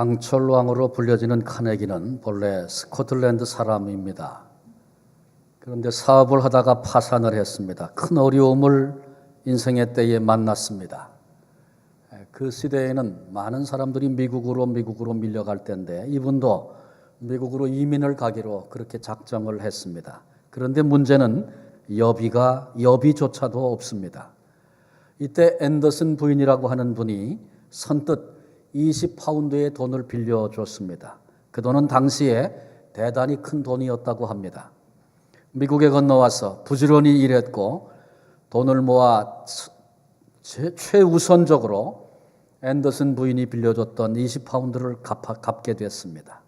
강철왕으로 불려지는 카네기는 본래 스코틀랜드 사람입니다. 그런데 사업을 하다가 파산을 했습니다. 큰 어려움을 인생의 때에 만났습니다. 그 시대에는 많은 사람들이 미국으로 밀려갈 때인데 이분도 미국으로 이민을 가기로 그렇게 작정을 했습니다. 그런데 문제는 여비조차도 없습니다. 이때 앤더슨 부인이라고 하는 분이 선뜻 20파운드의 돈을 빌려줬습니다. 그 돈은 당시에 대단히 큰 돈이었다고 합니다. 미국에 건너와서 부지런히 일했고 돈을 모아 최우선적으로 앤더슨 부인이 빌려줬던 20파운드를 갚게 됐습니다.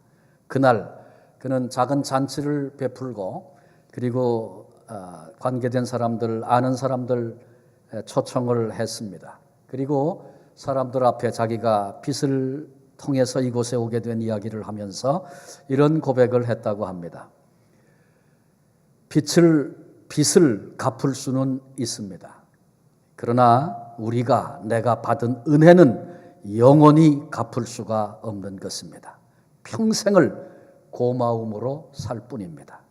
그날 그는 작은 잔치를 베풀고 그리고 관계된 사람들, 아는 사람들 초청을 했습니다. 그리고 사람들 앞에 자기가 빚을 통해서 이곳에 오게 된 이야기를 하면서 이런 고백을 했다고 합니다. 빚을 갚을 수는 있습니다. 그러나 내가 받은 은혜는 영원히 갚을 수가 없는 것입니다. 평생을 고마움으로 살 뿐입니다.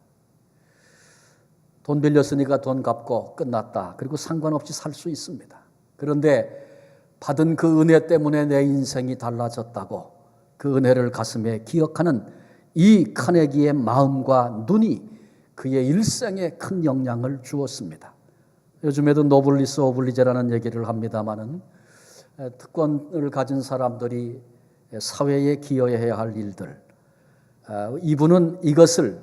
돈 빌렸으니까 돈 갚고 끝났다. 그리고 상관없이 살 수 있습니다. 그런데 받은 그 은혜 때문에 내 인생이 달라졌다고 그 은혜를 가슴에 기억하는 이 카네기의 마음과 눈이 그의 일생에 큰 영향을 주었습니다. 요즘에도 노블리스 오블리제라는 얘기를 합니다마는 특권을 가진 사람들이 사회에 기여해야 할 일들, 이분은 이것을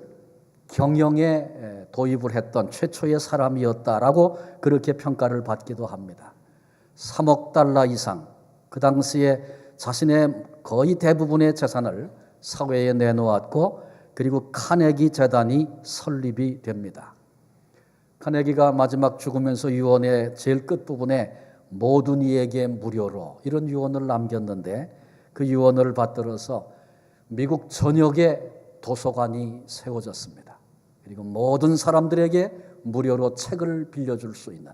경영에 도입을 했던 최초의 사람이었다라고 그렇게 평가를 받기도 합니다. 3억 달러 이상, 그 당시에 자신의 거의 대부분의 재산을 사회에 내놓았고 그리고 카네기 재단이 설립이 됩니다. 카네기가 마지막 죽으면서 유언의 제일 끝부분에 모든 이에게 무료로 이런 유언을 남겼는데 그 유언을 받들어서 미국 전역에 도서관이 세워졌습니다. 그리고 모든 사람들에게 무료로 책을 빌려줄 수 있는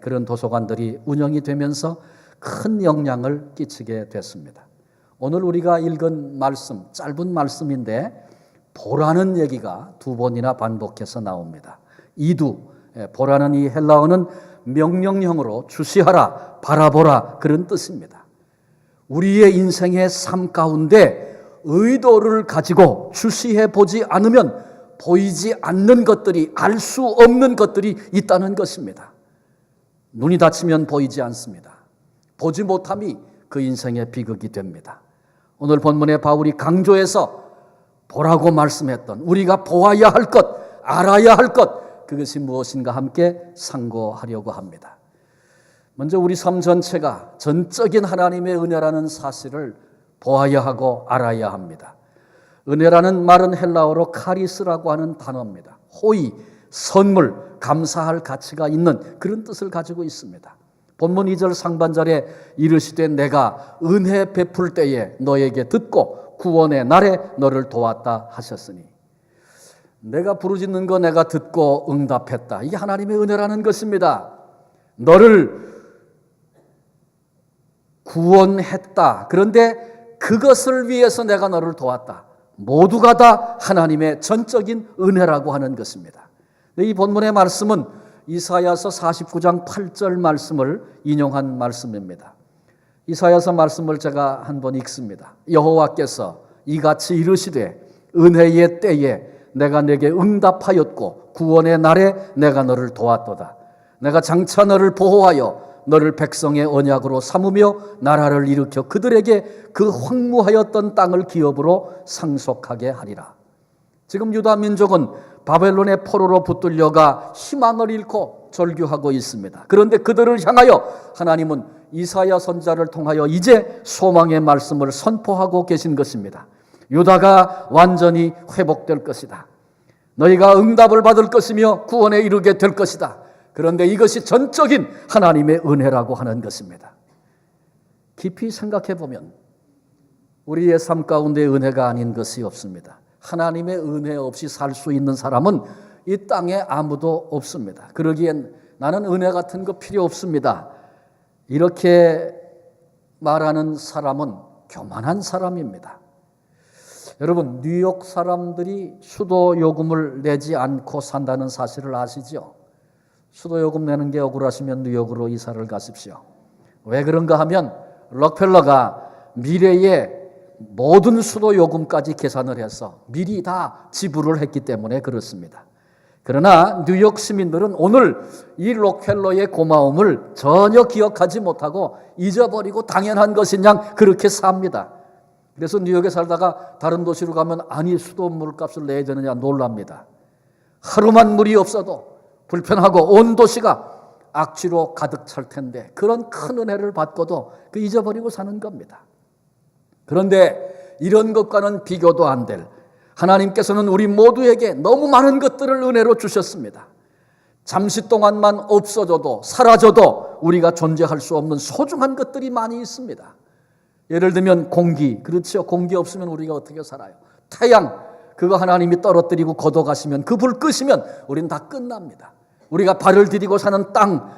그런 도서관들이 운영이 되면서 큰 영향을 끼치게 됐습니다. 오늘 우리가 읽은 말씀, 짧은 말씀인데 보라는 얘기가 2번이나 반복해서 나옵니다. 보라는 이 헬라어는 명령형으로 주시하라, 바라보라 그런 뜻입니다. 우리의 인생의 삶 가운데 의도를 가지고 주시해 보지 않으면 보이지 않는 것들이, 알 수 없는 것들이 있다는 것입니다. 눈이 닫히면 보이지 않습니다. 보지 못함이 그 인생의 비극이 됩니다. 오늘 본문에 바울이 강조해서 보라고 말씀했던 우리가 보아야 할 것, 알아야 할 것, 그것이 무엇인가 함께 상고하려고 합니다. 먼저 우리 삶 전체가 전적인 하나님의 은혜라는 사실을 보아야 하고 알아야 합니다. 은혜라는 말은 헬라어로 카리스라고 하는 단어입니다. 호의, 선물, 감사할 가치가 있는 그런 뜻을 가지고 있습니다. 본문 2절 상반절에 이르시되 내가 은혜 베풀 때에 너에게 듣고 구원의 날에 너를 도왔다 하셨으니, 내가 부르짖는 거 내가 듣고 응답했다. 이게 하나님의 은혜라는 것입니다. 너를 구원했다. 그런데 그것을 위해서 내가 너를 도왔다. 모두가 다 하나님의 전적인 은혜라고 하는 것입니다. 이 본문의 말씀은 이사야서 49장 8절 말씀을 인용한 말씀입니다. 이사야서 말씀을 제가 한번 읽습니다. 여호와께서 이같이 이르시되 은혜의 때에 내가 내게 응답하였고 구원의 날에 내가 너를 도왔도다. 내가 장차 너를 보호하여 너를 백성의 언약으로 삼으며 나라를 일으켜 그들에게 그 황무하였던 땅을 기업으로 상속하게 하리라. 지금 유다 민족은 바벨론의 포로로 붙들려가 희망을 잃고 절규하고 있습니다. 그런데 그들을 향하여 하나님은 이사야 선지자를 통하여 이제 소망의 말씀을 선포하고 계신 것입니다. 유다가 완전히 회복될 것이다. 너희가 응답을 받을 것이며 구원에 이르게 될 것이다. 그런데 이것이 전적인 하나님의 은혜라고 하는 것입니다. 깊이 생각해 보면 우리의 삶 가운데 은혜가 아닌 것이 없습니다. 하나님의 은혜 없이 살 수 있는 사람은 이 땅에 아무도 없습니다. 그러기엔 나는 은혜 같은 거 필요 없습니다. 이렇게 말하는 사람은 교만한 사람입니다. 여러분, 뉴욕 사람들이 수도 요금을 내지 않고 산다는 사실을 아시죠? 수도 요금 내는 게 억울하시면 뉴욕으로 이사를 가십시오. 왜 그런가 하면 록펠러가 미래의 모든 수도 요금까지 계산을 해서 미리 다 지불을 했기 때문에 그렇습니다. 그러나 뉴욕 시민들은 오늘 이 록펠러의 고마움을 전혀 기억하지 못하고 잊어버리고 당연한 것인 양 그렇게 삽니다. 그래서 뉴욕에 살다가 다른 도시로 가면 아니 수도 물값을 내야 되느냐 놀랍니다. 하루만 물이 없어도 불편하고 온 도시가 악취로 가득 찰 텐데 그런 큰 은혜를 받고도 그 잊어버리고 사는 겁니다. 그런데 이런 것과는 비교도 안 될 하나님께서는 우리 모두에게 너무 많은 것들을 은혜로 주셨습니다. 잠시 동안만 없어져도 사라져도 우리가 존재할 수 없는 소중한 것들이 많이 있습니다. 예를 들면 공기, 그렇죠. 공기 없으면 우리가 어떻게 살아요? 태양, 그거 하나님이 떨어뜨리고 걷어가시면 그 불 끄시면 우리는 다 끝납니다. 우리가 발을 디디고 사는 땅,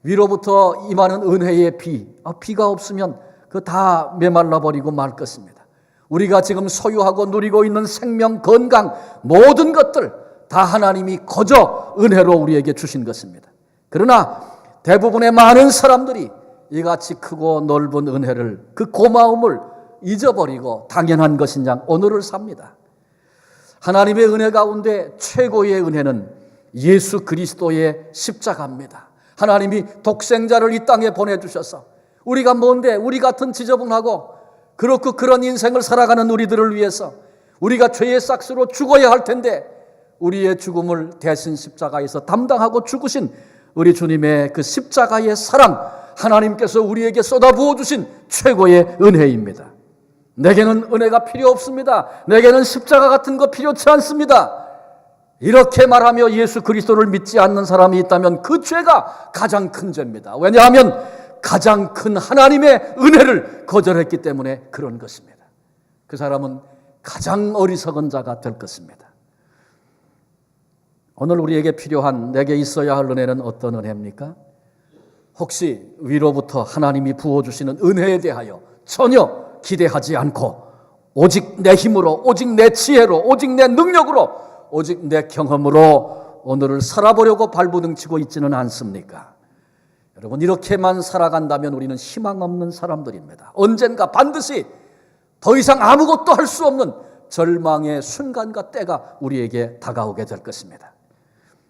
위로부터 임하는 은혜의 비, 비가 없으면 그 다 메말라버리고 말 것입니다. 우리가 지금 소유하고 누리고 있는 생명, 건강, 모든 것들 다 하나님이 거저 은혜로 우리에게 주신 것입니다. 그러나 대부분의 많은 사람들이 이같이 크고 넓은 은혜를, 그 고마움을 잊어버리고 당연한 것인 양 오늘을 삽니다. 하나님의 은혜 가운데 최고의 은혜는 예수 그리스도의 십자가입니다. 하나님이 독생자를 이 땅에 보내주셔서 우리가 뭔데 우리 같은 지저분하고 그렇고 그런 인생을 살아가는 우리들을 위해서 우리가 죄의 싹스로 죽어야 할 텐데 우리의 죽음을 대신 십자가에서 담당하고 죽으신 우리 주님의 그 십자가의 사랑, 하나님께서 우리에게 쏟아부어 주신 최고의 은혜입니다. 내게는 은혜가 필요 없습니다. 내게는 십자가 같은 거 필요치 않습니다. 이렇게 말하며 예수 그리스도를 믿지 않는 사람이 있다면 그 죄가 가장 큰 죄입니다. 왜냐하면 가장 큰 하나님의 은혜를 거절했기 때문에 그런 것입니다. 그 사람은 가장 어리석은 자가 될 것입니다. 오늘 우리에게 필요한, 내게 있어야 할 은혜는 어떤 은혜입니까? 혹시 위로부터 하나님이 부어주시는 은혜에 대하여 전혀 기대하지 않고 오직 내 힘으로, 오직 내 지혜로, 오직 내 능력으로, 오직 내 경험으로 오늘을 살아보려고 발부둥치고 있지는 않습니까? 여러분, 이렇게만 살아간다면 우리는 희망 없는 사람들입니다. 언젠가 반드시 더 이상 아무것도 할 수 없는 절망의 순간과 때가 우리에게 다가오게 될 것입니다.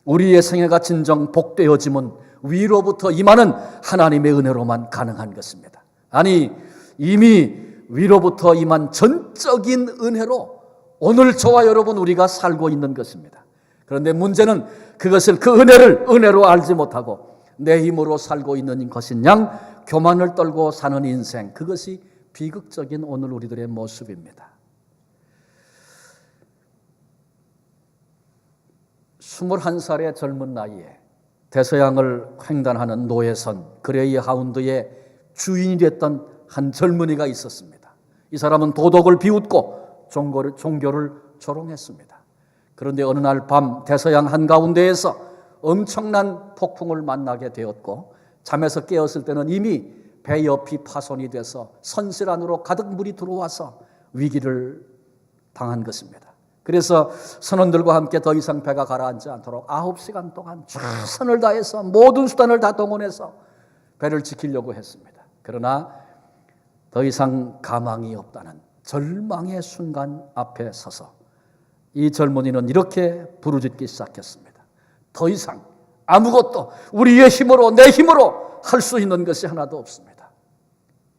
우리의 생애가 진정 복되어짐은 위로부터 임하는 하나님의 은혜로만 가능한 것입니다. 아니, 이미 위로부터 임한 전적인 은혜로 오늘 저와 여러분 우리가 살고 있는 것입니다. 그런데 문제는 그것을, 그 은혜를 은혜로 알지 못하고 내 힘으로 살고 있는 것인 양 교만을 떨고 사는 인생, 그것이 비극적인 오늘 우리들의 모습입니다. 21살의 젊은 나이에 대서양을 횡단하는 노예선 그레이 하운드의 주인이 됐던 한 젊은이가 있었습니다. 이 사람은 도덕을 비웃고 종교를 조롱했습니다. 그런데 어느 날 밤 대서양 한가운데에서 엄청난 폭풍을 만나게 되었고 잠에서 깨었을 때는 이미 배 옆이 파손이 돼서 선실 안으로 가득 물이 들어와서 위기를 당한 것입니다. 그래서 선원들과 함께 더 이상 배가 가라앉지 않도록 9시간 동안 최선을 다해서 모든 수단을 다 동원해서 배를 지키려고 했습니다. 그러나 더 이상 가망이 없다는 절망의 순간 앞에 서서 이 젊은이는 이렇게 부르짖기 시작했습니다. 더 이상 아무것도 우리의 힘으로, 내 힘으로 할 수 있는 것이 하나도 없습니다.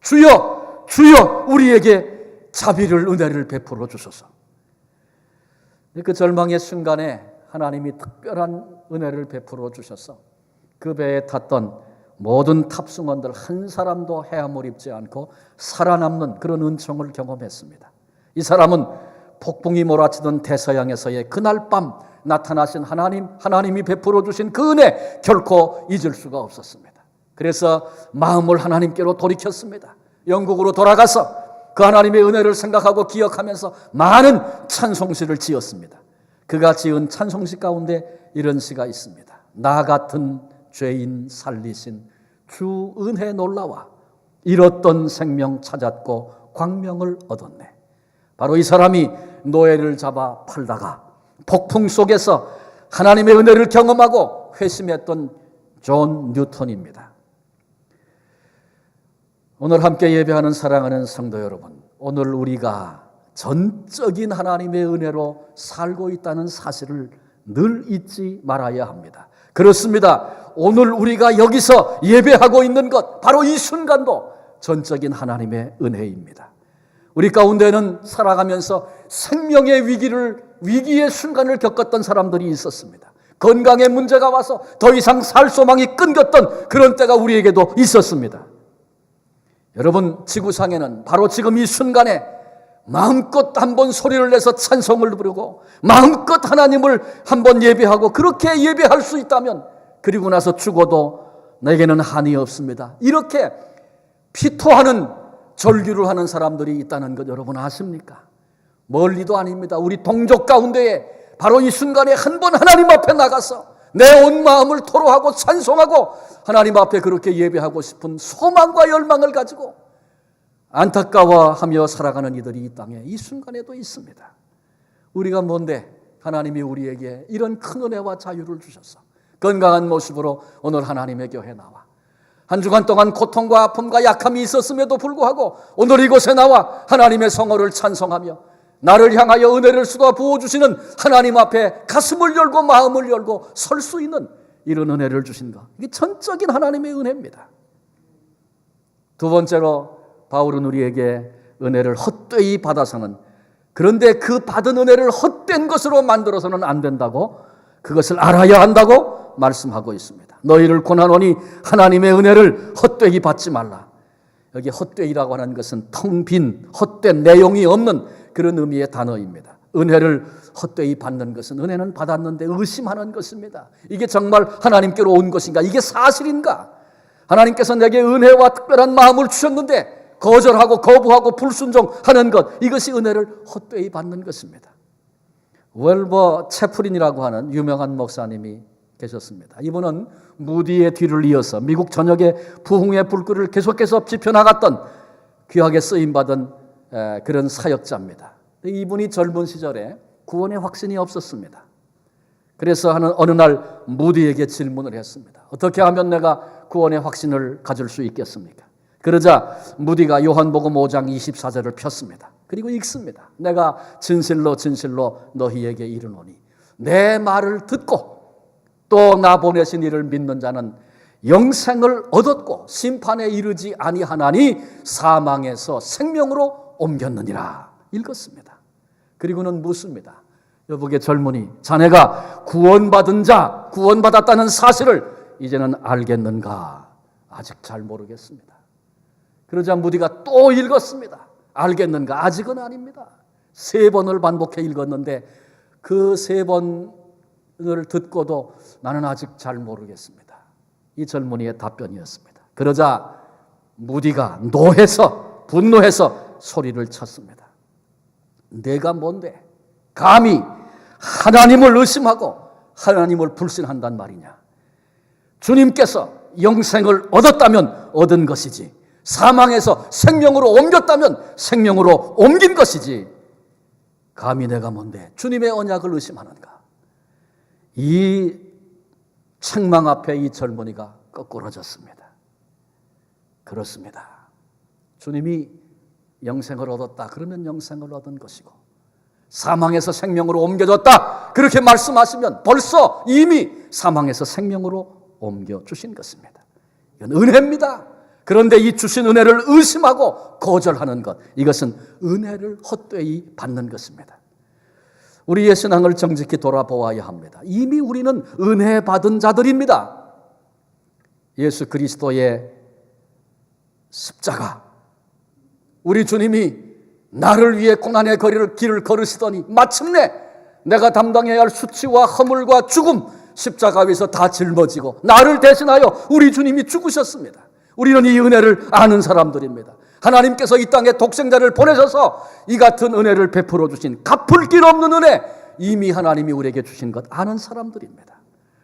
주여, 주여, 우리에게 자비를, 은혜를 베풀어 주소서. 그 절망의 순간에 하나님이 특별한 은혜를 베풀어 주셔서 그 배에 탔던 모든 탑승원들 한 사람도 해함을 입지 않고 살아남는 그런 은총을 경험했습니다. 이 사람은 폭풍이 몰아치던 대서양에서의 그날 밤 나타나신 하나님이 베풀어 주신 그 은혜 결코 잊을 수가 없었습니다. 그래서 마음을 하나님께로 돌이켰습니다. 영국으로 돌아가서 그 하나님의 은혜를 생각하고 기억하면서 많은 찬송시를 지었습니다. 그가 지은 찬송시 가운데 이런 시가 있습니다. 나 같은 죄인 살리신 주 은혜 놀라와 잃었던 생명 찾았고 광명을 얻었네. 바로 이 사람이 노예를 잡아 팔다가 폭풍 속에서 하나님의 은혜를 경험하고 회심했던 존 뉴턴입니다. 오늘 함께 예배하는 사랑하는 성도 여러분, 오늘 우리가 전적인 하나님의 은혜로 살고 있다는 사실을 늘 잊지 말아야 합니다. 그렇습니다. 오늘 우리가 여기서 예배하고 있는 것, 바로 이 순간도 전적인 하나님의 은혜입니다. 우리 가운데는 살아가면서 생명의 위기의 순간을 겪었던 사람들이 있었습니다. 건강에 문제가 와서 더 이상 살 소망이 끊겼던 그런 때가 우리에게도 있었습니다. 여러분, 지구상에는 바로 지금 이 순간에 마음껏 한번 소리를 내서 찬송을 부르고 마음껏 하나님을 한번 예배하고 그렇게 예배할 수 있다면 그리고 나서 죽어도 내게는 한이 없습니다. 이렇게 피토하는 절규를 하는 사람들이 있다는 것 여러분 아십니까? 멀리도 아닙니다. 우리 동족 가운데에 바로 이 순간에 한번 하나님 앞에 나가서 내 온 마음을 토로하고 찬송하고 하나님 앞에 그렇게 예배하고 싶은 소망과 열망을 가지고 안타까워하며 살아가는 이들이 이 땅에 이 순간에도 있습니다. 우리가 뭔데 하나님이 우리에게 이런 큰 은혜와 자유를 주셔서 건강한 모습으로 오늘 하나님의 교회에 나와 한 주간 동안 고통과 아픔과 약함이 있었음에도 불구하고 오늘 이곳에 나와 하나님의 성호를 찬송하며 나를 향하여 은혜를 쏟아 부어주시는 하나님 앞에 가슴을 열고 마음을 열고 설 수 있는 이런 은혜를 주신 것, 이게 전적인 하나님의 은혜입니다. 두 번째로 바울은 우리에게 은혜를 헛되이 받아서는, 그런데 그 받은 은혜를 헛된 것으로 만들어서는 안 된다고, 그것을 알아야 한다고 말씀하고 있습니다. 너희를 고난하노니 하나님의 은혜를 헛되이 받지 말라. 여기 헛되이라고 하는 것은 텅 빈 헛된 내용이 없는 그런 의미의 단어입니다. 은혜를 헛되이 받는 것은 은혜는 받았는데 의심하는 것입니다. 이게 정말 하나님께로 온 것인가? 이게 사실인가? 하나님께서 내게 은혜와 특별한 마음을 주셨는데 거절하고 거부하고 불순종하는 것, 이것이 은혜를 헛되이 받는 것입니다. 웰버 채플린이라고 하는 유명한 목사님이 계셨습니다. 이분은 무디의 뒤를 이어서 미국 전역의 부흥의 불길을 계속해서 지펴나갔던 귀하게 쓰임받은 그런 사역자입니다. 이분이 젊은 시절에 구원의 확신이 없었습니다. 그래서 어느 날 무디에게 질문을 했습니다. 어떻게 하면 내가 구원의 확신을 가질 수 있겠습니까? 그러자 무디가 요한복음 5장 24절을 폈습니다. 그리고 읽습니다. 내가 진실로 진실로 너희에게 이르노니 내 말을 듣고 또 나 보내신 이를 믿는 자는 영생을 얻었고 심판에 이르지 아니하나니 사망에서 생명으로 옮겼느니라. 읽었습니다. 그리고는 묻습니다. 여보게 젊은이, 자네가 구원받은 자, 구원받았다는 사실을 이제는 알겠는가? 아직 잘 모르겠습니다. 그러자 무디가 또 읽었습니다. 알겠는가? 아직은 아닙니다. 3번을 반복해 읽었는데 그 3번을 듣고도 나는 아직 잘 모르겠습니다. 이 젊은이의 답변이었습니다. 그러자 무디가 분노해서 소리를 쳤습니다. 내가 뭔데 감히 하나님을 의심하고 하나님을 불신한단 말이냐? 주님께서 영생을 얻었다면 얻은 것이지, 사망에서 생명으로 옮겼다면 생명으로 옮긴 것이지, 감히 내가 뭔데 주님의 언약을 의심하는가? 이 책망 앞에 이 젊은이가 거꾸러졌습니다. 그렇습니다. 주님이 영생을 얻었다 그러면 영생을 얻은 것이고, 사망에서 생명으로 옮겨졌다 그렇게 말씀하시면 벌써 이미 사망에서 생명으로 옮겨주신 것입니다. 이건 은혜입니다. 그런데 이 주신 은혜를 의심하고 거절하는 것, 이것은 은혜를 헛되이 받는 것입니다. 우리의 신앙을 정직히 돌아보아야 합니다. 이미 우리는 은혜 받은 자들입니다. 예수 그리스도의 십자가, 우리 주님이 나를 위해 고난의 길을 걸으시더니 마침내 내가 담당해야 할 수치와 허물과 죽음, 십자가 위에서 다 짊어지고 나를 대신하여 우리 주님이 죽으셨습니다. 우리는 이 은혜를 아는 사람들입니다. 하나님께서 이 땅에 독생자를 보내셔서 이 같은 은혜를 베풀어 주신 갚을 길 없는 은혜, 이미 하나님이 우리에게 주신 것 아는 사람들입니다.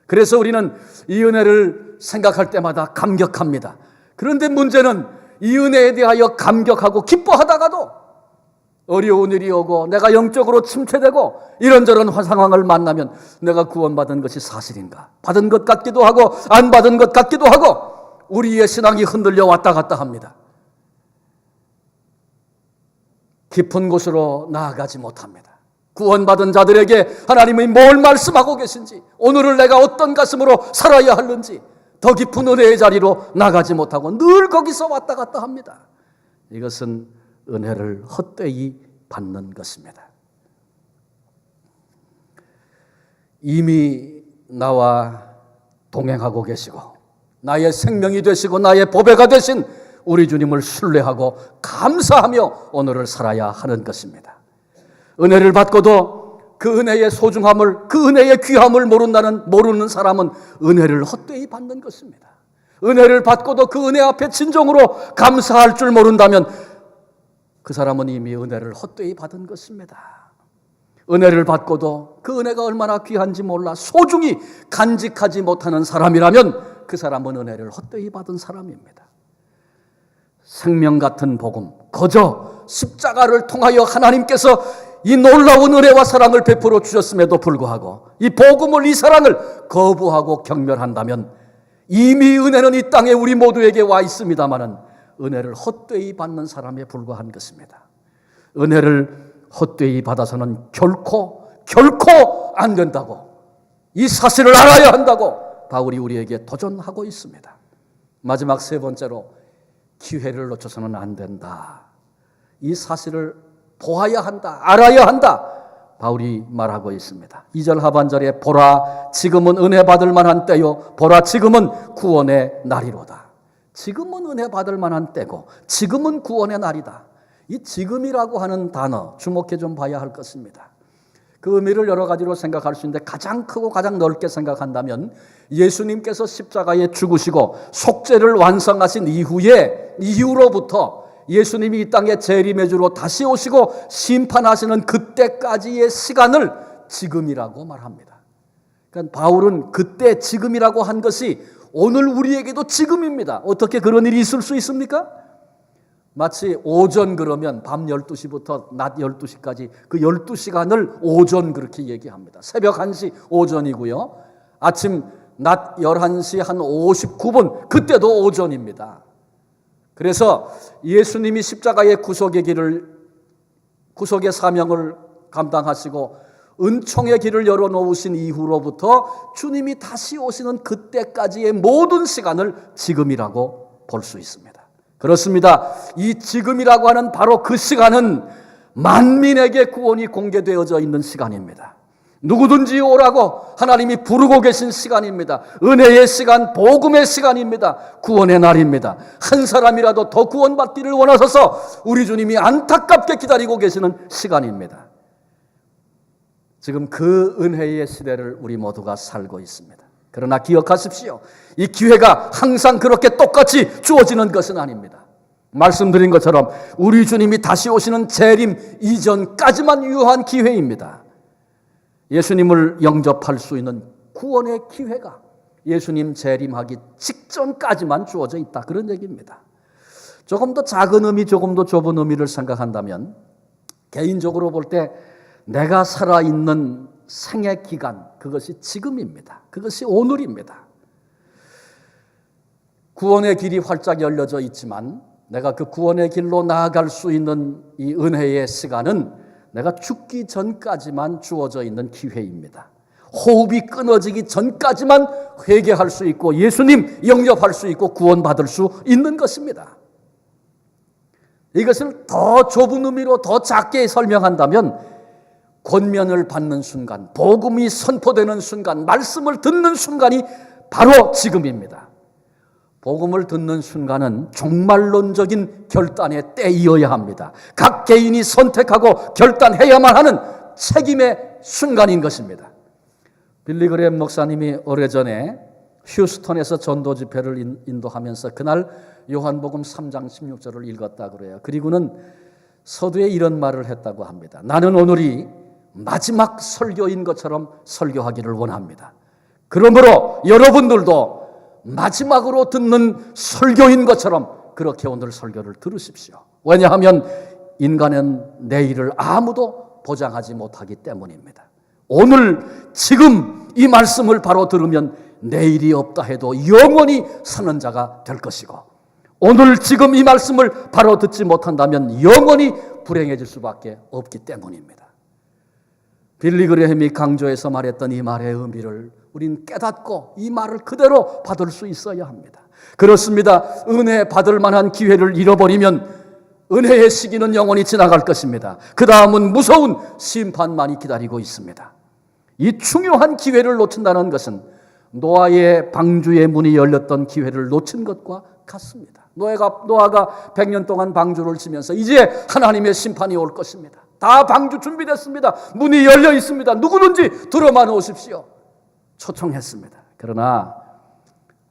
그래서 우리는 이 은혜를 생각할 때마다 감격합니다. 그런데 문제는 이 은혜에 대하여 감격하고 기뻐하다가도 어려운 일이 오고 내가 영적으로 침체되고 이런저런 상황을 만나면 내가 구원받은 것이 사실인가? 받은 것 같기도 하고 안 받은 것 같기도 하고 우리의 신앙이 흔들려 왔다 갔다 합니다. 깊은 곳으로 나아가지 못합니다. 구원받은 자들에게 하나님이 뭘 말씀하고 계신지, 오늘을 내가 어떤 가슴으로 살아야 하는지 더 깊은 은혜의 자리로 나가지 못하고 늘 거기서 왔다 갔다 합니다. 이것은 은혜를 헛되이 받는 것입니다. 이미 나와 동행하고 계시고 나의 생명이 되시고 나의 보배가 되신 우리 주님을 신뢰하고 감사하며 오늘을 살아야 하는 것입니다. 은혜를 받고도 그 은혜의 소중함을, 그 은혜의 귀함을 모르는 사람은 은혜를 헛되이 받는 것입니다. 은혜를 받고도 그 은혜 앞에 진정으로 감사할 줄 모른다면 그 사람은 이미 은혜를 헛되이 받은 것입니다. 은혜를 받고도 그 은혜가 얼마나 귀한지 몰라 소중히 간직하지 못하는 사람이라면 그 사람은 은혜를 헛되이 받은 사람입니다. 생명 같은 복음, 거저 십자가를 통하여 하나님께서 이 놀라운 은혜와 사랑을 베풀어 주셨음에도 불구하고 이 복음을, 이 사랑을 거부하고 경멸한다면 이미 은혜는 이 땅에 우리 모두에게 와 있습니다마는 은혜를 헛되이 받는 사람에 불과한 것입니다. 은혜를 헛되이 받아서는 결코 안 된다고, 이 사실을 알아야 한다고 바울이 우리에게 도전하고 있습니다. 마지막 세 번째로 기회를 놓쳐서는 안 된다. 이 사실을 보아야 한다, 알아야 한다. 바울이 말하고 있습니다. 2절 하반절에 보라 지금은 은혜 받을 만한 때요 보라 지금은 구원의 날이로다. 지금은 은혜 받을 만한 때고 지금은 구원의 날이다. 이 지금이라고 하는 단어 주목해 좀 봐야 할 것입니다. 그 의미를 여러 가지로 생각할 수 있는데 가장 크고 가장 넓게 생각한다면 예수님께서 십자가에 죽으시고 속죄를 완성하신 이후로부터 예수님이 이 땅에 재림의 주로 다시 오시고 심판하시는 그때까지의 시간을 지금이라고 말합니다. 그러니까 바울은 그때 지금이라고 한 것이 오늘 우리에게도 지금입니다. 어떻게 그런 일이 있을 수 있습니까? 마치 오전 그러면 밤 12시부터 낮 12시까지 그 12시간을 오전 그렇게 얘기합니다. 새벽 1시 오전이고요. 아침 낮 11시 한 59분 그때도 오전입니다. 그래서 예수님이 십자가의 구속의 사명을 감당하시고 은총의 길을 열어놓으신 이후로부터 주님이 다시 오시는 그때까지의 모든 시간을 지금이라고 볼 수 있습니다. 그렇습니다. 이 지금이라고 하는 바로 그 시간은 만민에게 구원이 공개되어져 있는 시간입니다. 누구든지 오라고 하나님이 부르고 계신 시간입니다. 은혜의 시간, 복음의 시간입니다. 구원의 날입니다. 한 사람이라도 더 구원받기를 원하셔서 우리 주님이 안타깝게 기다리고 계시는 시간입니다. 지금 그 은혜의 시대를 우리 모두가 살고 있습니다. 그러나 기억하십시오. 이 기회가 항상 그렇게 똑같이 주어지는 것은 아닙니다. 말씀드린 것처럼 우리 주님이 다시 오시는 재림 이전까지만 유효한 기회입니다. 예수님을 영접할 수 있는 구원의 기회가 예수님 재림하기 직전까지만 주어져 있다. 그런 얘기입니다. 조금 더 작은 의미, 조금 더 좁은 의미를 생각한다면 개인적으로 볼 때 내가 살아있는 생애 기간, 그것이 지금입니다. 그것이 오늘입니다. 구원의 길이 활짝 열려져 있지만 내가 그 구원의 길로 나아갈 수 있는 이 은혜의 시간은 내가 죽기 전까지만 주어져 있는 기회입니다. 호흡이 끊어지기 전까지만 회개할 수 있고 예수님 영접할 수 있고 구원받을 수 있는 것입니다. 이것을 더 좁은 의미로 더 작게 설명한다면 권면을 받는 순간, 복음이 선포되는 순간, 말씀을 듣는 순간이 바로 지금입니다. 복음을 듣는 순간은 종말론적인 결단의 때이어야 합니다. 각 개인이 선택하고 결단해야만 하는 책임의 순간인 것입니다. 빌리 그레엄 목사님이 오래전에 휴스턴에서 전도 집회를 인도하면서 그날 요한복음 3장 16절을 읽었다 그래요. 그리고는 서두에 이런 말을 했다고 합니다. 나는 오늘이 마지막 설교인 것처럼 설교하기를 원합니다. 그러므로 여러분들도 마지막으로 듣는 설교인 것처럼 그렇게 오늘 설교를 들으십시오. 왜냐하면 인간은 내일을 아무도 보장하지 못하기 때문입니다. 오늘 지금 이 말씀을 바로 들으면 내일이 없다 해도 영원히 사는 자가 될 것이고, 오늘 지금 이 말씀을 바로 듣지 못한다면 영원히 불행해질 수밖에 없기 때문입니다. 빌리 그레햄이 강조해서 말했던 이 말의 의미를 우린 깨닫고 이 말을 그대로 받을 수 있어야 합니다. 그렇습니다. 은혜 받을 만한 기회를 잃어버리면 은혜의 시기는 영원히 지나갈 것입니다. 그 다음은 무서운 심판만이 기다리고 있습니다. 이 중요한 기회를 놓친다는 것은 노아의 방주의 문이 열렸던 기회를 놓친 것과 같습니다. 노아가 100년 동안 방주를 치면서 이제 하나님의 심판이 올 것입니다. 다 방주 준비됐습니다. 문이 열려 있습니다. 누구든지 들어만 오십시오. 초청했습니다. 그러나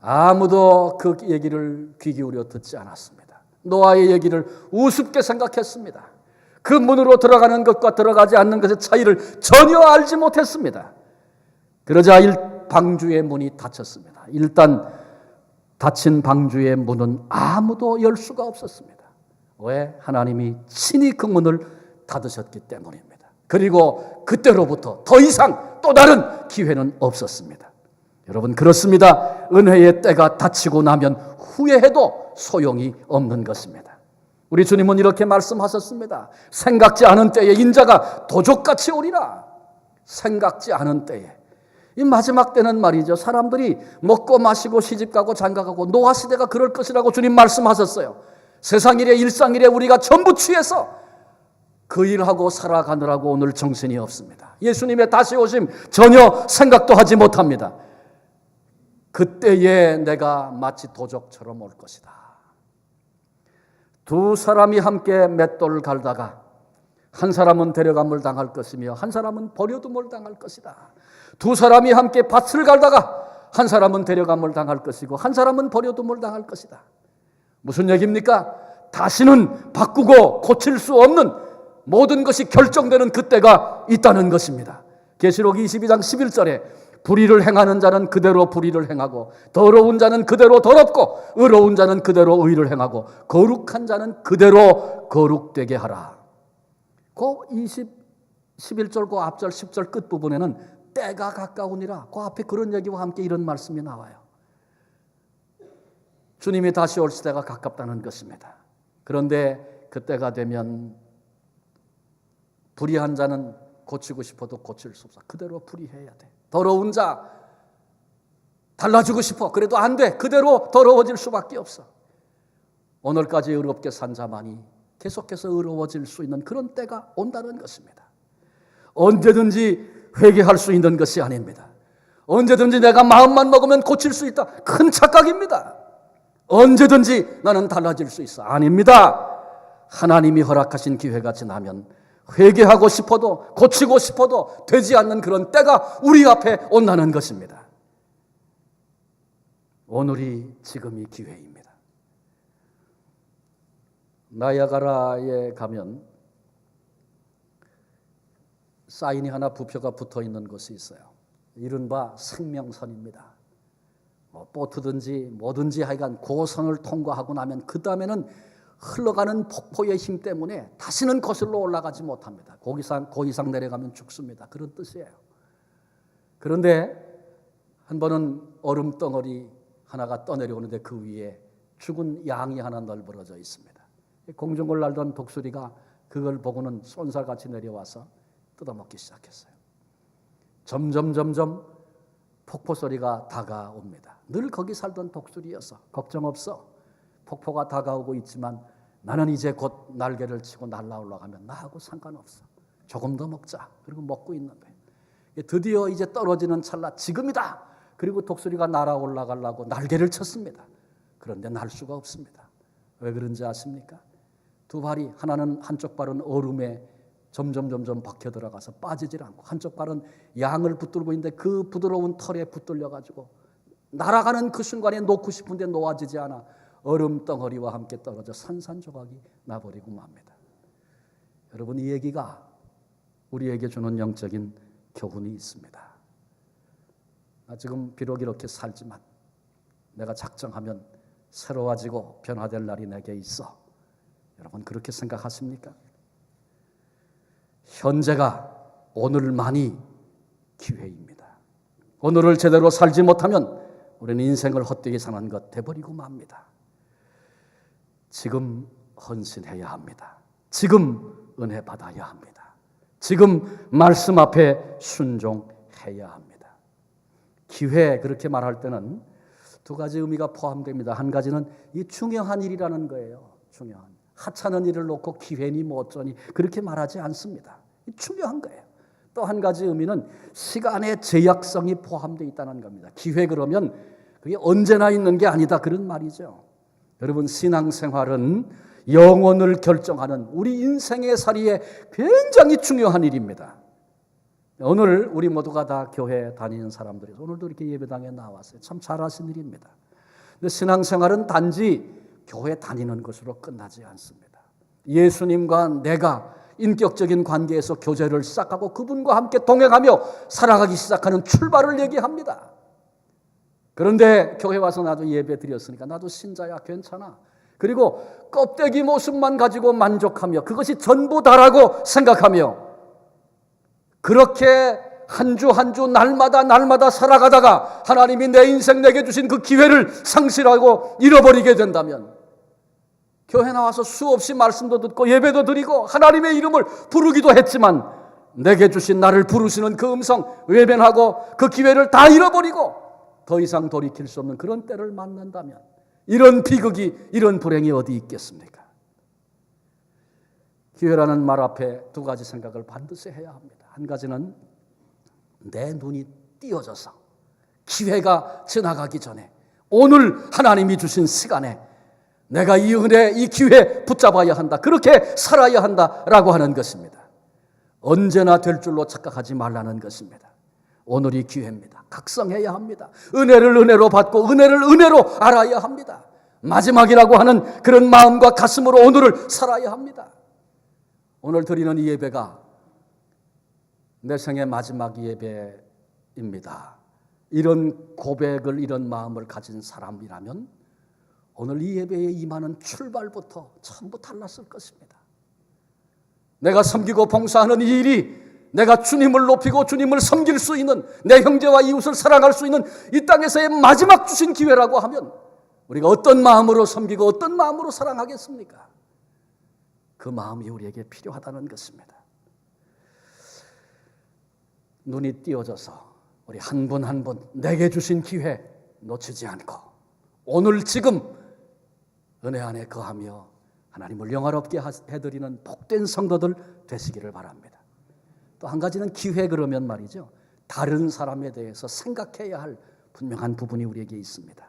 아무도 그 얘기를 귀 기울여 듣지 않았습니다. 노아의 얘기를 우습게 생각했습니다. 그 문으로 들어가는 것과 들어가지 않는 것의 차이를 전혀 알지 못했습니다. 그러자 방주의 문이 닫혔습니다. 일단 닫힌 방주의 문은 아무도 열 수가 없었습니다. 왜? 하나님이 친히 그 문을 닫으셨기 때문입니다. 그리고 그때로부터 더 이상 또 다른 기회는 없었습니다. 여러분, 그렇습니다. 은혜의 때가 닫히고 나면 후회해도 소용이 없는 것입니다. 우리 주님은 이렇게 말씀하셨습니다. 생각지 않은 때에 인자가 도적같이 오리라. 생각지 않은 때에. 이 마지막 때는 말이죠, 사람들이 먹고 마시고 시집가고 장가가고 노아 시대가 그럴 것이라고 주님 말씀하셨어요. 세상일에 일상일에 우리가 전부 취해서 그 일하고 살아가느라고 오늘 정신이 없습니다. 예수님의 다시 오심 전혀 생각도 하지 못합니다. 그때에 내가 마치 도적처럼 올 것이다. 두 사람이 함께 맷돌을 갈다가 한 사람은 데려감을 당할 것이며 한 사람은 버려둠을 당할 것이다. 두 사람이 함께 밭을 갈다가 한 사람은 데려감을 당할 것이고 한 사람은 버려둠을 당할 것이다. 무슨 얘기입니까? 다시는 바꾸고 고칠 수 없는 모든 것이 결정되는 그때가 있다는 것입니다. 계시록 22장 11절에 불의를 행하는 자는 그대로 불의를 행하고 더러운 자는 그대로 더럽고 의로운 자는 그대로 의를 행하고 거룩한 자는 그대로 거룩되게 하라. 그 11절 그 앞절 10절 끝부분에는 때가 가까우니라, 그 앞에 그런 얘기와 함께 이런 말씀이 나와요. 주님이 다시 올 때가 가깝다는 것입니다. 그런데 그때가 되면 불의한 자는 고치고 싶어도 고칠 수 없어. 그대로 불의해야 돼. 더러운 자 달라지고 싶어. 그래도 안 돼. 그대로 더러워질 수밖에 없어. 오늘까지 의롭게 산 자만이 계속해서 의로워질 수 있는 그런 때가 온다는 것입니다. 언제든지 회개할 수 있는 것이 아닙니다. 언제든지 내가 마음만 먹으면 고칠 수 있다. 큰 착각입니다. 언제든지 나는 달라질 수 있어. 아닙니다. 하나님이 허락하신 기회가 지나면 회개하고 싶어도 고치고 싶어도 되지 않는 그런 때가 우리 앞에 온다는 것입니다. 오늘이 지금이 기회입니다. 나야가라에 가면 사인이 하나 부표가 붙어 있는 곳이 있어요. 이른바 생명선입니다. 보트든지 뭐든지 하여간 그 선을 통과하고 나면 그 다음에는 흘러가는 폭포의 힘 때문에 다시는 거슬러 올라가지 못합니다. 그 이상 내려가면 죽습니다. 그런 뜻이에요. 그런데 한 번은 얼음 덩어리 하나가 떠내려오는데 그 위에 죽은 양이 하나 널브러져 있습니다. 공중을 날던 독수리가 그걸 보고는 쏜살같이 내려와서 뜯어먹기 시작했어요. 점점 폭포 소리가 다가옵니다. 늘 거기 살던 독수리여서 걱정 없어. 폭포가 다가오고 있지만 나는 이제 곧 날개를 치고 날아 올라가면 나하고 상관없어. 조금 더 먹자. 그리고 먹고 있는 거예요. 드디어 이제 떨어지는 찰나 지금이다. 그리고 독수리가 날아 올라가려고 날개를 쳤습니다. 그런데 날 수가 없습니다. 왜 그런지 아십니까? 두 발이 하나는 한쪽 발은 얼음에 점점 박혀 들어가서 빠지질 않고 한쪽 발은 양을 붙들고 있는데 그 부드러운 털에 붙들려 가지고 날아가는 그 순간에 놓고 싶은데 놓아지지 않아 얼음 덩어리와 함께 떨어져 산산조각이 나버리고 맙니다. 여러분, 이 얘기가 우리에게 주는 영적인 교훈이 있습니다. 나 지금 비록 이렇게 살지만 내가 작정하면 새로워지고 변화될 날이 내게 있어. 여러분 그렇게 생각하십니까? 현재가 오늘만이 기회입니다. 오늘을 제대로 살지 못하면 우리는 인생을 헛되게 사는 것 돼버리고 맙니다. 지금 헌신해야 합니다. 지금 은혜 받아야 합니다. 지금 말씀 앞에 순종해야 합니다. 기회 그렇게 말할 때는 두 가지 의미가 포함됩니다. 한 가지는 이 중요한 일이라는 거예요. 중요한 하찮은 일을 놓고 기회니 뭐 어쩌니 그렇게 말하지 않습니다. 중요한 거예요. 또 한 가지 의미는 시간의 제약성이 포함되어 있다는 겁니다. 기회 그러면 그게 언제나 있는 게 아니다 그런 말이죠. 여러분 신앙생활은 영혼을 결정하는 우리 인생의 살이에 굉장히 중요한 일입니다. 오늘 우리 모두가 다 교회 다니는 사람들이서 오늘도 이렇게 예배당에 나왔어요. 참 잘하신 일입니다. 근데 신앙생활은 단지 교회 다니는 것으로 끝나지 않습니다. 예수님과 내가 인격적인 관계에서 교제를 시작하고 그분과 함께 동행하며 살아가기 시작하는 출발을 얘기합니다. 그런데 교회 와서 나도 예배 드렸으니까 나도 신자야 괜찮아. 그리고 껍데기 모습만 가지고 만족하며 그것이 전부다라고 생각하며 그렇게 한 주 한 주 날마다 살아가다가 하나님이 내 인생 내게 주신 그 기회를 상실하고 잃어버리게 된다면 교회 나와서 수없이 말씀도 듣고 예배도 드리고 하나님의 이름을 부르기도 했지만 내게 주신 나를 부르시는 그 음성 외면하고 그 기회를 다 잃어버리고 더 이상 돌이킬 수 없는 그런 때를 만난다면 이런 비극이 이런 불행이 어디 있겠습니까? 기회라는 말 앞에 두 가지 생각을 반드시 해야 합니다. 한 가지는 내 눈이 띄어져서 기회가 지나가기 전에 오늘 하나님이 주신 시간에 내가 이 은혜, 이 기회 붙잡아야 한다. 그렇게 살아야 한다라고 하는 것입니다. 언제나 될 줄로 착각하지 말라는 것입니다. 오늘이 기회입니다. 각성해야 합니다. 은혜를 은혜로 받고 은혜를 은혜로 알아야 합니다. 마지막이라고 하는 그런 마음과 가슴으로 오늘을 살아야 합니다. 오늘 드리는 이 예배가 내 생의 마지막 예배입니다. 이런 고백을 이런 마음을 가진 사람이라면 오늘 이 예배에 임하는 출발부터 전부 달랐을 것입니다. 내가 섬기고 봉사하는 이 일이 내가 주님을 높이고 주님을 섬길 수 있는 내 형제와 이웃을 사랑할 수 있는 이 땅에서의 마지막 주신 기회라고 하면 우리가 어떤 마음으로 섬기고 어떤 마음으로 사랑하겠습니까? 그 마음이 우리에게 필요하다는 것입니다. 눈이 띄어져서 우리 한 분 한 분 내게 주신 기회 놓치지 않고 오늘 지금 은혜 안에 거하며 하나님을 영화롭게 해드리는 복된 성도들 되시기를 바랍니다. 또 한 가지는 기회 그러면 말이죠. 다른 사람에 대해서 생각해야 할 분명한 부분이 우리에게 있습니다.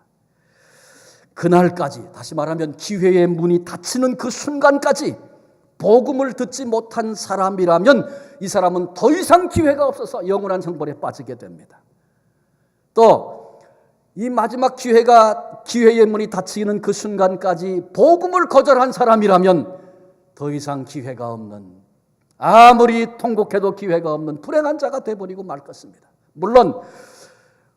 그날까지 다시 말하면 기회의 문이 닫히는 그 순간까지 복음을 듣지 못한 사람이라면 이 사람은 더 이상 기회가 없어서 영원한 형벌에 빠지게 됩니다. 또 이 마지막 기회의 문이 닫히는 그 순간까지 복음을 거절한 사람이라면 더 이상 기회가 없는 아무리 통곡해도 기회가 없는 불행한 자가 되어버리고 말 것입니다. 물론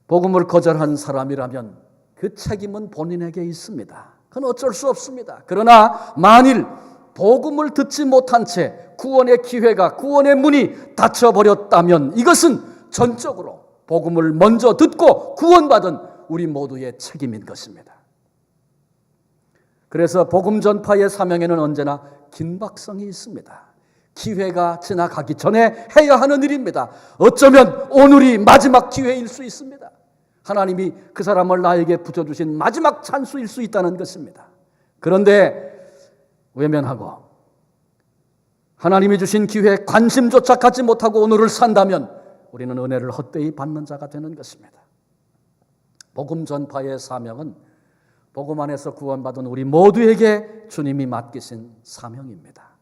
복음을 거절한 사람이라면 그 책임은 본인에게 있습니다. 그건 어쩔 수 없습니다. 그러나 만일 복음을 듣지 못한 채 구원의 기회가 구원의 문이 닫혀버렸다면 이것은 전적으로 복음을 먼저 듣고 구원받은 우리 모두의 책임인 것입니다. 그래서 복음 전파의 사명에는 언제나 긴박성이 있습니다. 기회가 지나가기 전에 해야 하는 일입니다. 어쩌면 오늘이 마지막 기회일 수 있습니다. 하나님이 그 사람을 나에게 붙여주신 마지막 찬스일 수 있다는 것입니다. 그런데 외면하고 하나님이 주신 기회에 관심조차 갖지 못하고 오늘을 산다면 우리는 은혜를 헛되이 받는 자가 되는 것입니다. 복음 전파의 사명은 복음 안에서 구원받은 우리 모두에게 주님이 맡기신 사명입니다.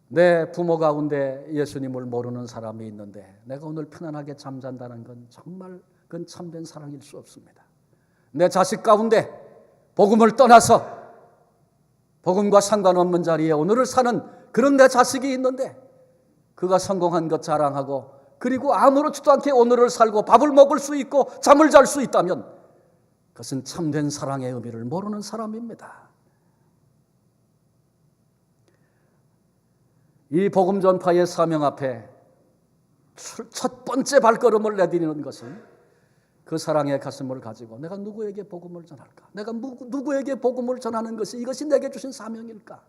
내 부모 가운데 예수님을 모르는 사람이 있는데 내가 오늘 편안하게 잠잔다는 건 정말 그건 참된 사랑일 수 없습니다. 내 자식 가운데 복음을 떠나서 복음과 상관없는 자리에 오늘을 사는 그런 내 자식이 있는데 그가 성공한 것 자랑하고 그리고 아무렇지도 않게 오늘을 살고 밥을 먹을 수 있고 잠을 잘 수 있다면 그것은 참된 사랑의 의미를 모르는 사람입니다. 이 복음 전파의 사명 앞에 첫 번째 발걸음을 내디디는 것은 그 사랑의 가슴을 가지고 내가 누구에게 복음을 전할까? 내가 누구에게 복음을 전하는 것이 이것이 내게 주신 사명일까?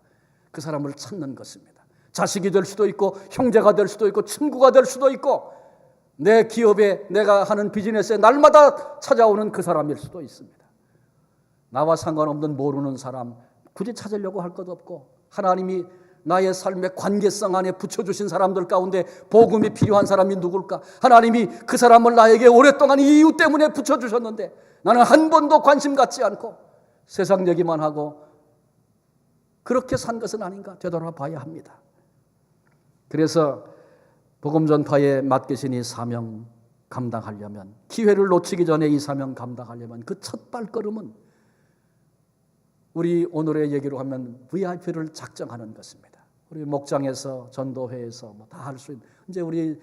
그 사람을 찾는 것입니다. 자식이 될 수도 있고 형제가 될 수도 있고 친구가 될 수도 있고 내 기업에 내가 하는 비즈니스에 날마다 찾아오는 그 사람일 수도 있습니다. 나와 상관없는 모르는 사람 굳이 찾으려고 할 것 없고 하나님이 나의 삶의 관계성 안에 붙여주신 사람들 가운데 복음이 필요한 사람이 누굴까? 하나님이 그 사람을 나에게 오랫동안 이 이유 때문에 붙여주셨는데 나는 한 번도 관심 갖지 않고 세상 얘기만 하고 그렇게 산 것은 아닌가 되돌아봐야 합니다. 그래서 복음 전파에 맡기신 이 사명 감당하려면 기회를 놓치기 전에 이 사명 감당하려면 그 첫 발걸음은 우리 오늘의 얘기로 하면 VIP를 작정하는 것입니다. 우리 목장에서 전도회에서 다 할 수 있는 이제 우리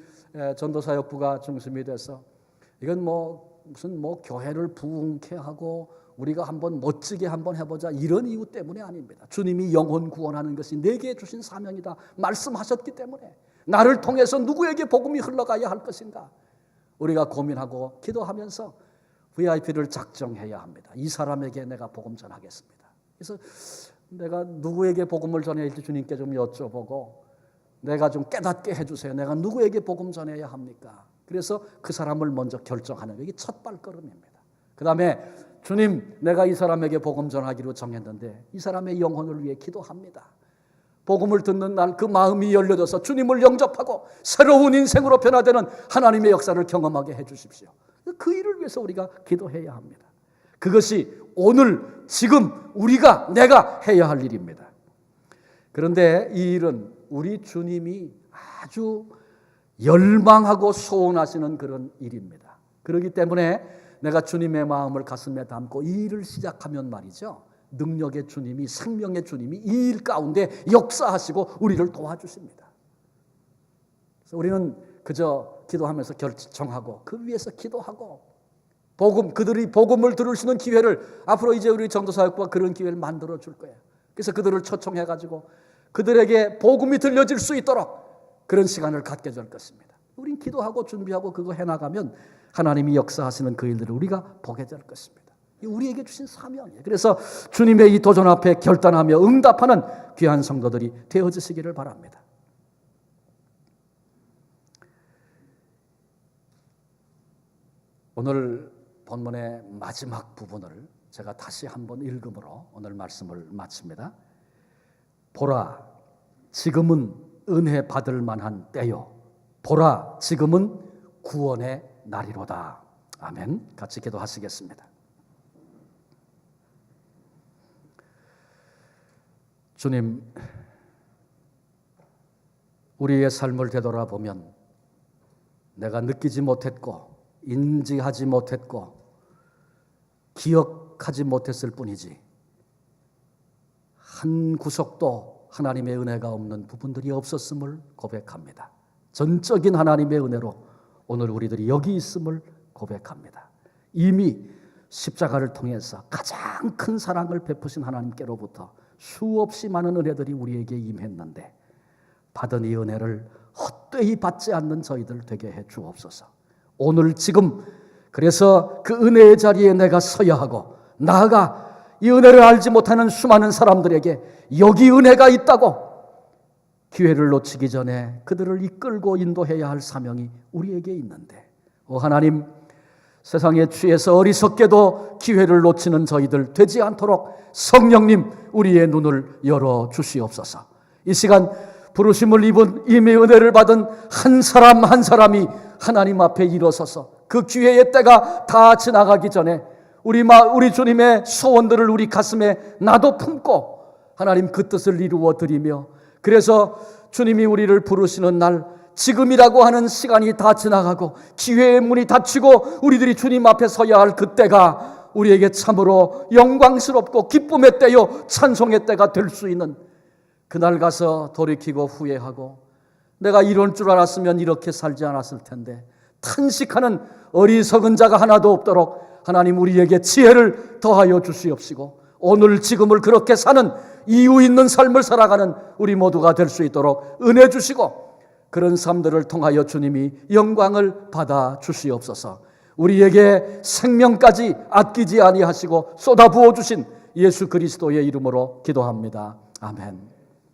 전도사역부가 중심이 돼서 이건 무슨 교회를 부흥케 하고 우리가 한번 멋지게 한번 해보자 이런 이유 때문이 아닙니다. 주님이 영혼 구원하는 것이 내게 주신 사명이다 말씀하셨기 때문에 나를 통해서 누구에게 복음이 흘러가야 할 것인가 우리가 고민하고 기도하면서 VIP를 작정해야 합니다. 이 사람에게 내가 복음 전하겠습니다. 그래서 내가 누구에게 복음을 전해야 할지 주님께 좀 여쭤보고 내가 좀 깨닫게 해주세요. 내가 누구에게 복음 전해야 합니까? 그래서 그 사람을 먼저 결정하는 게 첫 발걸음입니다. 그 다음에 주님 내가 이 사람에게 복음 전하기로 정했는데 이 사람의 영혼을 위해 기도합니다. 복음을 듣는 날 그 마음이 열려져서 주님을 영접하고 새로운 인생으로 변화되는 하나님의 역사를 경험하게 해 주십시오. 그 일을 위해서 우리가 기도해야 합니다. 그것이 오늘 지금 내가 해야 할 일입니다. 그런데 이 일은 우리 주님이 아주 열망하고 소원하시는 그런 일입니다. 그렇기 때문에 내가 주님의 마음을 가슴에 담고 이 일을 시작하면 말이죠. 능력의 주님이 생명의 주님이 이 일 가운데 역사하시고 우리를 도와주십니다. 그래서 우리는 그저 기도하면서 결정하고 그 위에서 기도하고 그들이 복음을 들을 수 있는 기회를 앞으로 이제 우리 전도사역부가 그런 기회를 만들어 줄 거예요. 그래서 그들을 초청해 가지고 그들에게 복음이 들려질 수 있도록 그런 시간을 갖게 될 것입니다. 우린 기도하고 준비하고 그거 해나가면 하나님이 역사하시는 그 일들을 우리가 보게 될 것입니다. 우리에게 주신 사명이에요. 그래서 주님의 이 도전 앞에 결단하며 응답하는 귀한 성도들이 되어지시기를 바랍니다. 오늘 본문의 마지막 부분을 제가 다시 한번 읽음으로 오늘 말씀을 마칩니다. 보라, 지금은 은혜 받을 만한 때요. 보라, 지금은 구원의 날이로다. 아멘. 같이 기도하시겠습니다. 주님, 우리의 삶을 되돌아보면 내가 느끼지 못했고 인지하지 못했고 기억하지 못했을 뿐이지 한 구석도 하나님의 은혜가 없는 부분들이 없었음을 고백합니다. 전적인 하나님의 은혜로 오늘 우리들이 여기 있음을 고백합니다. 이미 십자가를 통해서 가장 큰 사랑을 베푸신 하나님께로부터 수없이 많은 은혜들이 우리에게 임했는데 받은 이 은혜를 헛되이 받지 않는 저희들 되게 해 주옵소서. 오늘 지금 그래서 그 은혜의 자리에 내가 서야 하고 나아가 이 은혜를 알지 못하는 수많은 사람들에게 여기 은혜가 있다고 기회를 놓치기 전에 그들을 이끌고 인도해야 할 사명이 우리에게 있는데 하나님, 세상에 취해서 어리석게도 기회를 놓치는 저희들 되지 않도록 성령님 우리의 눈을 열어 주시옵소서. 이 시간 부르심을 입은 이미 은혜를 받은 한 사람 한 사람이 하나님 앞에 일어서서 그 기회의 때가 다 지나가기 전에 우리 주님의 소원들을 우리 가슴에 나도 품고 하나님 그 뜻을 이루어 드리며 그래서 주님이 우리를 부르시는 날 지금이라고 하는 시간이 다 지나가고 기회의 문이 닫히고 우리들이 주님 앞에 서야 할 그때가 우리에게 참으로 영광스럽고 기쁨의 때요 찬송의 때가 될 수 있는 그날 가서 돌이키고 후회하고 내가 이럴 줄 알았으면 이렇게 살지 않았을 텐데 탄식하는 어리석은 자가 하나도 없도록 하나님 우리에게 지혜를 더하여 주시옵시고 오늘 지금을 그렇게 사는 이유 있는 삶을 살아가는 우리 모두가 될 수 있도록 은혜 주시고 그런 삶들을 통하여 주님이 영광을 받아 주시옵소서. 우리에게 생명까지 아끼지 아니하시고 쏟아부어 주신 예수 그리스도의 이름으로 기도합니다. 아멘.